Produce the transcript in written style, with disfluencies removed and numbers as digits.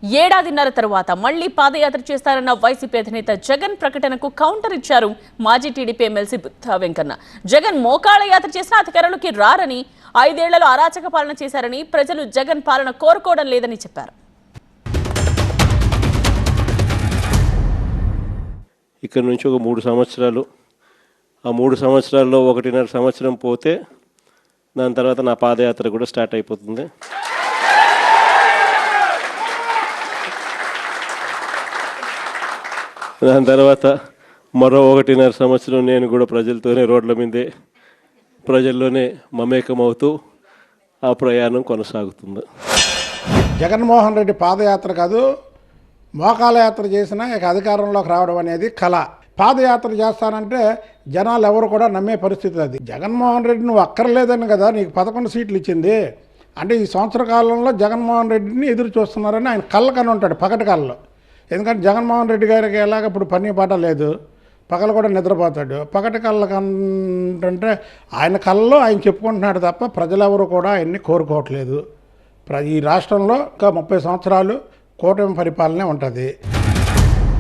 ఏడాదిన్నర తరువాత మళ్లీ పాదయాత్ర చేస్తారన్న వైసీపీ అధినేత జగన్ ప్రకటనకు కౌంటర్ ఇచ్చారు మాజీ టీడీపీ ఎమ్మెల్సీ బుద్ధా వెంకన్న. జగన్ మోకాళ్ళ యాత్ర చేసిన అధికారంలోకి రారని, 5 ఏళ్లలో అరాచక పాలన చేశారని, ప్రజలు జగన్ పాలన కోరుకోవడం లేదని చెప్పారు. ఇక్కడ నుంచి ఒక 3 సంవత్సరాలు, ఆ 3 సంవత్సరాల్లో 1.5 సంవత్సరం పోతే దాని తర్వాత నా పాదయాత్ర కూడా స్టార్ట్ అయిపోతుంది. దాని తర్వాత మరో 1.5 సంవత్సరం నేను కూడా ప్రజలతోనే రోడ్ల మీదే, ప్రజల్లోనే మమేకమవుతూ ఆ ప్రయాణం కొనసాగుతుంది. జగన్మోహన్ రెడ్డి పాదయాత్ర కాదు, మోకాల యాత్ర చేసినా ఇక అధికారంలోకి రావడం అనేది కళ. పాదయాత్ర చేస్తానంటే జనాలు ఎవరు కూడా నమ్మే పరిస్థితి అది. జగన్మోహన్ రెడ్డి నువ్వు అక్కర్లేదని కదా నీకు 11 సీట్లు ఇచ్చింది. అంటే ఈ సంవత్సర కాలంలో జగన్మోహన్ రెడ్డిని ఎదురు చూస్తున్నారని ఆయన కళ్ళ కని ఉంటాడు, పగటి కళ్ళలో. ఎందుకంటే జగన్మోహన్ రెడ్డి గారికి ఎలాగ ఇప్పుడు పని పాట లేదు, పగలు కూడా నిద్రపోతాడు. పగటి కళ్ళ కంటే ఆయన కళ్ళలో ఆయన చెప్పుకుంటున్నాడు తప్ప ప్రజలెవరు కూడా ఆయన్ని కోరుకోవట్లేదు. ఈ రాష్ట్రంలో ఇంకా 30 సంవత్సరాలు కూటమి పరిపాలనే ఉంటుంది.